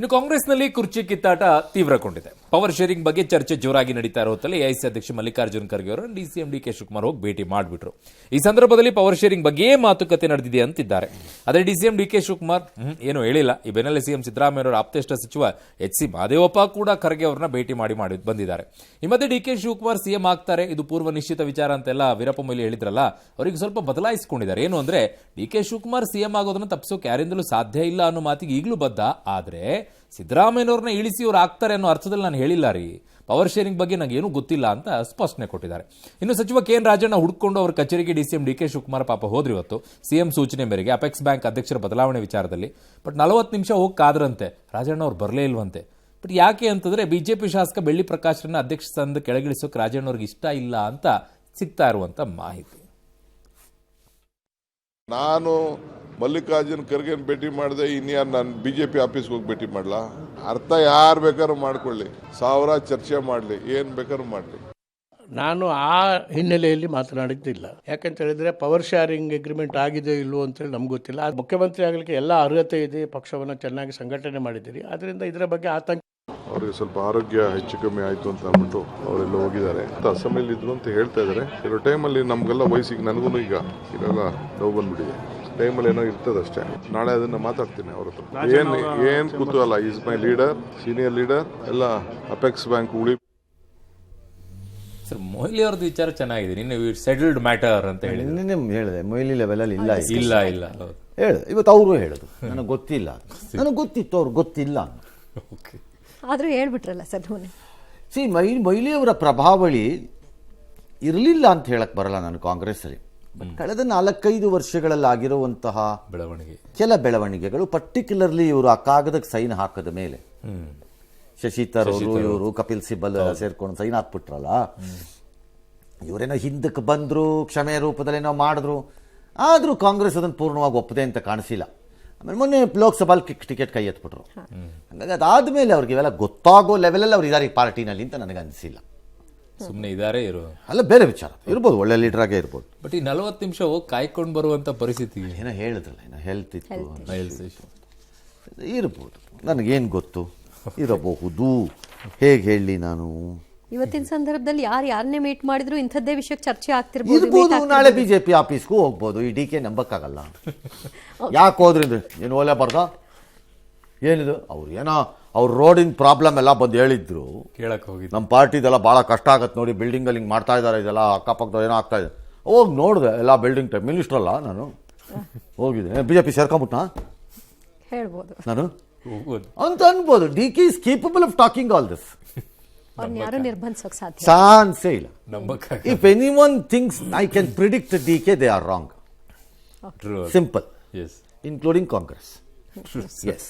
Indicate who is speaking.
Speaker 1: ಇನ್ನು ಕಾಂಗ್ರೆಸ್ನಲ್ಲಿ ಕುರ್ಚಿ ಕಿತ್ತಾಟ ತೀವ್ರಗೊಂಡಿದೆ. ಪವರ್ ಶೇರಿಂಗ್ ಬಗ್ಗೆ ಚರ್ಚೆ ಜೋರಾಗಿ ನಡೀತಾ ಇರುತ್ತಲೇ ಎಐಸಿ ಅಧ್ಯಕ್ಷ ಮಲ್ಲಿಕಾರ್ಜುನ್ ಖರ್ಗೆ ಅವರು ಡಿಸಿಎಂ ಡಿಕೆ ಶಿವಕುಮಾರ್ ಹೋಗಿ ಭೇಟಿ ಮಾಡಿಬಿಟ್ರು. ಈ ಸಂದರ್ಭದಲ್ಲಿ ಪವರ್ ಶೇರಿಂಗ್ ಬಗ್ಗೆಯೇ ಮಾತುಕತೆ ನಡೆದಿದೆ ಅಂತಿದ್ದಾರೆ. ಅದೇ ಡಿಸಿಎಂ ಡಿಕೆ ಶಿವಕುಮಾರ್ ಏನು ಹೇಳಿಲ್ಲ. ಈ ಬೆನ್ನಲ್ಲೇ ಸಿಎಂ ಸಿದ್ದರಾಮಯ್ಯ ಅವರ ಆಪ್ತೇಷ್ಟ ಸಚಿವ ಎಚ್.ಸಿ. ಮಹದೇವಪ್ಪ ಕೂಡ ಖರ್ಗೆ ಅವರನ್ನ ಭೇಟಿ ಮಾಡಿ ಬಂದಿದ್ದಾರೆ. ಈ ಮಧ್ಯೆ ಡಿಕೆ ಶಿವಕುಮಾರ್ ಸಿಎಂ ಆಗ್ತಾರೆ, ಇದು ಪೂರ್ವ ನಿಶ್ಚಿತ ವಿಚಾರ ಅಂತೆಲ್ಲ ವೀರಪ್ಪ ಮೊಯ್ಲಿ ಹೇಳಿದ್ರಲ್ಲ, ಅವರಿಗೆ ಸ್ವಲ್ಪ ಬದಲಾಯಿಸಿಕೊಂಡಿದ್ದಾರೆ. ಏನು ಅಂದ್ರೆ ಡಿಕೆ ಶಿವಕುಮಾರ್ ಸಿಎಂ ಆಗೋದನ್ನ ತಪ್ಪಿಸೋಕೆ ಯಾರಿಂದಲೂ ಸಾಧ್ಯ ಇಲ್ಲ ಅನ್ನೋ ಮಾತಿಗೆ ಈಗಲೂ ಬದ್ಧ. ಆದ್ರೆ ಸಿದ್ದರಾಮಯ್ಯನವ್ರನ್ನ ಇಳಿಸಿ ಅವ್ರು ಆಗ್ತಾರೆ ಅನ್ನೋ ಅರ್ಥದಲ್ಲಿ ನಾನು ಹೇಳಿಲ್ಲ ರೀ, ಪವರ್ ಶೇರಿಂಗ್ ಬಗ್ಗೆ ನಂಗೆ ಏನೂ ಗೊತ್ತಿಲ್ಲ ಅಂತ ಸ್ಪಷ್ಟನೆ ಕೊಟ್ಟಿದ್ದಾರೆ. ಇನ್ನು ಸಚಿವ ಕೆ.ಎನ್. ರಾಜಣ್ಣ ಹುಡುಕೊಂಡು ಅವರ ಕಚೇರಿಗೆ ಡಿಸಿಎಂ ಡಿಕೆ ಶಿವಕುಮಾರ್ ಪಾಪ ಹೋದ್ರು ಇವತ್ತು ಸಿಎಂ ಸೂಚನೆ ಮೇರೆಗೆ ಅಪೆಕ್ಸ್ ಬ್ಯಾಂಕ್ ಅಧ್ಯಕ್ಷರ ಬದಲಾವಣೆ ವಿಚಾರದಲ್ಲಿ. ಬಟ್ 40 ನಿಮಿಷ ಹೋಗಿ ಕಾದ್ರಂತೆ, ರಾಜಣ್ಣ ಅವ್ರು ಬರಲೇ ಇಲ್ವಂತೆ. ಬಟ್ ಯಾಕೆ ಅಂತಂದ್ರೆ ಬಿಜೆಪಿ ಶಾಸಕ ಬೆಳ್ಳಿ ಪ್ರಕಾಶ್ರನ್ನ ಅಧ್ಯಕ್ಷ ಸ್ಥಾನದ ಕೆಳಗಿಳಿಸೋಕೆ ರಾಜಣ್ಣ ಅವ್ರಿಗೆ ಇಷ್ಟ ಇಲ್ಲ ಅಂತ ಸಿಗ್ತಾ ಇರುವಂತ ಮಾಹಿತಿ.
Speaker 2: ನಾನು ಮಲ್ಲಿಕಾರ್ಜುನ್ ಖರ್ಗೆನ್ ಭೇಟಿ ಮಾಡಿದೆ, ಇನ್ಯಾರು ನಾನು ಬಿಜೆಪಿ ಆಫೀಸ್ಗೆ ಹೋಗಿ ಭೇಟಿ ಮಾಡಲ? ಅರ್ಥ ಯಾರು ಬೇಕಾದ್ರೂ ಮಾಡ್ಕೊಳ್ಳಿ, ಸಾವಿರ ಚರ್ಚೆ ಮಾಡಲಿ, ಏನು ಬೇಕಾದ್ರೂ ಮಾಡಲಿ.
Speaker 3: ನಾನು ಆ ಹಿನ್ನೆಲೆಯಲ್ಲಿ ಮಾತನಾಡಿದ್ದಿಲ್ಲ. ಯಾಕಂತ ಹೇಳಿದ್ರೆ ಪವರ್ ಶೇರಿಂಗ್ ಅಗ್ರಿಮೆಂಟ್ ಆಗಿದೆ ಇಲ್ಲವೋ ಅಂತೇಳಿ ನಮ್ಗೆ ಗೊತ್ತಿಲ್ಲ. ಮುಖ್ಯಮಂತ್ರಿ ಆಗಲಿಕ್ಕೆ ಎಲ್ಲ ಅರ್ಹತೆ ಇದೆ, ಪಕ್ಷವನ್ನು ಚೆನ್ನಾಗಿ ಸಂಘಟನೆ ಮಾಡಿದ್ದೀರಿ, ಅದರಿಂದ ಇದರ ಬಗ್ಗೆ ಆತಂಕ.
Speaker 2: ಅವರಿಗೆ ಸ್ವಲ್ಪ ಆರೋಗ್ಯ ಹೆಚ್ಚು ಕಮ್ಮಿ ಆಯಿತು ಅಂತ ಅಂದ್ಬಿಟ್ಟು ಅವರೆಲ್ಲ ಹೋಗಿದ್ದಾರೆ ಅಂತ ಅಸೆಂಬ್ಲಿಲಿ ಇದ್ರು ಅಂತ ಹೇಳ್ತಾ ಇದ್ದಾರೆ. ಕೆಲವು ಟೈಮಲ್ಲಿ ನಮಗೆಲ್ಲ ವಯಸ್ಸಿಗೆ ನನಗೂ ಈಗ ಇವೆಲ್ಲ ನೋವು ಬಂದ್ಬಿಟ್ಟಿದೆ. ಟೈಮಲ್ಲಿ ಏನೋ ಇರ್ತದಷ್ಟೇ. ನಾಳೆ ಅದನ್ನ ಮಾತಾಡ್ತೀನಿ ಅವ್ರ ಹತ್ರ. ಏನ್ ಕೂತಲ್ಲ, is my leader, senior leader, ಎಲ್ಲ ಅಪೆಕ್ಸ್ ಬ್ಯಾಂಕ್ ಉಳಿ.
Speaker 1: ಸರ್, ಮೊಯ್ಲಿ ಅವ್ರದ್ದು ವಿಚಾರ ಚೆನ್ನಾಗಿದೆ. ನಿನ್ನೆ ಸೆಟಲ್ಡ್ ಮ್ಯಾಟರ್ ಅಂತ ಹೇಳಿ
Speaker 4: ಹೇಳಿದೆ. ಮೊಯ್ಲಿ ಲೆವೆಲಲ್ಲಿ ಇಲ್ಲ
Speaker 1: ಇಲ್ಲ
Speaker 4: ಹೇಳಿದೆ. ಇವತ್ತು ಅವರು ಹೇಳುದು ನನಗೆ ಗೊತ್ತಿಲ್ಲ, ನನಗೆ ಗೊತ್ತಿತ್ತು, ಅವ್ರಿಗೆ ಗೊತ್ತಿಲ್ಲ.
Speaker 5: ಆದ್ರೂ ಹೇಳ್ಬಿಟ್ರಲ್ಲ ಸರ್.
Speaker 4: ಮೊಯ್ಲಿ ಅವರ ಪ್ರಭಾವಳಿ ಇರಲಿಲ್ಲ ಅಂತ ಹೇಳಕ್ ಬರಲ್ಲ ನಾನು ಕಾಂಗ್ರೆಸ್ಸಲ್ಲಿ. ಕಳೆದ 4-5 ವರ್ಷಗಳಲ್ಲಿ ಆಗಿರುವಂತಹ ಕೆಲ ಬೆಳವಣಿಗೆಗಳು, ಪರ್ಟಿಕ್ಯುಲರ್ಲಿ ಇವರು ಆ ಕಾಗದಕ್ಕೆ ಸೈನ್ ಹಾಕದ ಮೇಲೆ, ಶಶಿ ತರೂರು ಇವರು ಕಪಿಲ್ ಸಿಬಲ್ ಸೇರ್ಕೊಂಡು ಸೈನ್ ಹಾಕ್ಬಿಟ್ರಲ್ಲ, ಇವರೇನೋ ಹಿಂದಕ್ಕೆ ಬಂದ್ರು, ಕ್ಷಮೆ ರೂಪದಲ್ಲೇನೋ ಮಾಡಿದ್ರು. ಆದರೂ ಕಾಂಗ್ರೆಸ್ ಅದನ್ನು ಪೂರ್ಣವಾಗಿ ಒಪ್ಪದೆ ಅಂತ ಕಾಣಿಸಿಲ್ಲ. ಆಮೇಲೆ ಮೊನ್ನೆ ಲೋಕಸಭಾಲ್ ಟಿಕೆಟ್ ಕೈ ಎತ್ಬಿಟ್ರು. ಹಾಗಾಗಿ ಅದಾದ್ಮೇಲೆ ಅವ್ರಿಗೆ ಇವೆಲ್ಲ ಗೊತ್ತಾಗೋ ಲೆವೆಲಲ್ಲಿ ಅವ್ರು ಇದಾರೆ ಈ ಪಾರ್ಟಿನಲ್ಲಿ ಅಂತ ನನಗೆ ಅನಿಸಿಲ್ಲ.
Speaker 1: ಸುಮ್ಮನೆ ಇದಾರೆ
Speaker 4: ಅಲ್ಲ, ಬೇರೆ ವಿಚಾರ ಇರ್ಬೋದು, ಒಳ್ಳೆ ಲೀಡರ್ ಆಗೇ ಇರ್ಬೋದು.
Speaker 1: ಬಟ್ ಈ 40 ನಿಮಿಷ ಹೋಗಿ ಕಾಯ್ಕೊಂಡು ಬರುವಂತ ಪರಿಸ್ಥಿತಿ
Speaker 4: ಏನೋ ಹೇಳಿದ್ರಲ್ಲ, ಏನೋ ಹೆಲ್ತ್ ಇತ್ತು ಇರ್ಬೋದು, ನನಗೇನು ಗೊತ್ತು, ಇರಬಹುದು. ಹೇಗೆ ಹೇಳಿ ನಾನು
Speaker 5: ಇವತ್ತಿನ ಸಂದರ್ಭದಲ್ಲಿ ಯಾರನ್ನೇ ಮೀಟ್ ಮಾಡಿದ್ರು ಇಂಥದ್ದೇ ವಿಷಯಕ್ಕೆ ಚರ್ಚೆ ಆಗ್ತಿರ್ಬೋದು.
Speaker 4: ನಾಳೆ ಬಿಜೆಪಿ ಆಫೀಸ್ಗೂ ಹೋಗ್ಬೋದು. ಈ ಡಿ ಕೆ ನಂಬಕ್ಕಾಗಲ್ಲ. ಯಾಕೆ ಹೋದ್ರಿಂದ ಏನು ಓಲೆ ಬರ್ದ ಏನಿದು, ಅವ್ರು ಏನೋ ಅವ್ರ ರೋಡಿನ ಪ್ರಾಬ್ಲಮ್ ಎಲ್ಲ ಬಂದು ಹೇಳಿದ್ರು,
Speaker 1: ಕೇಳಕ್ ಹೋಗಿ
Speaker 4: ನಮ್ಮ ಪಾರ್ಟಿದೆಲ್ಲ ಭಾಳ ಕಷ್ಟ ಆಗತ್ತೆ ನೋಡಿ, ಬಿಲ್ಡಿಂಗಲ್ಲಿ ಹಿಂಗೆ ಮಾಡ್ತಾ ಇದ್ದಾರೆ, ಇದೆಲ್ಲ ಅಕ್ಕಪಕ್ಕದ ಏನೋ ಆಗ್ತಾ ಇದೆ. ಹೋಗಿ ನೋಡಿದೆ ಎಲ್ಲ ಬಿಲ್ಡಿಂಗ್ ಟೈಪ್. ಮಿನಿಸ್ಟರ್ ಅಲ್ಲ ನಾನು, ಹೋಗಿದ್ದೆ. ಬಿಜೆಪಿ ಸೇರ್ಕೊಂಬಿಟ್ನಾ
Speaker 5: ಹೇಳ್ಬೋದು
Speaker 4: ನಾನು ಅಂತ ಅನ್ಬೋದು. D K is capable of talking all this.
Speaker 5: ಯಾರು ನಿರ್ಬಂಧಿಸೋಕೆ ಸಾಧ್ಯ
Speaker 4: ಚಾನ್ಸೇ ಇಲ್ಲ. If anyone thinks I can predict D K, they are wrong. Simple, including Congress. Yes.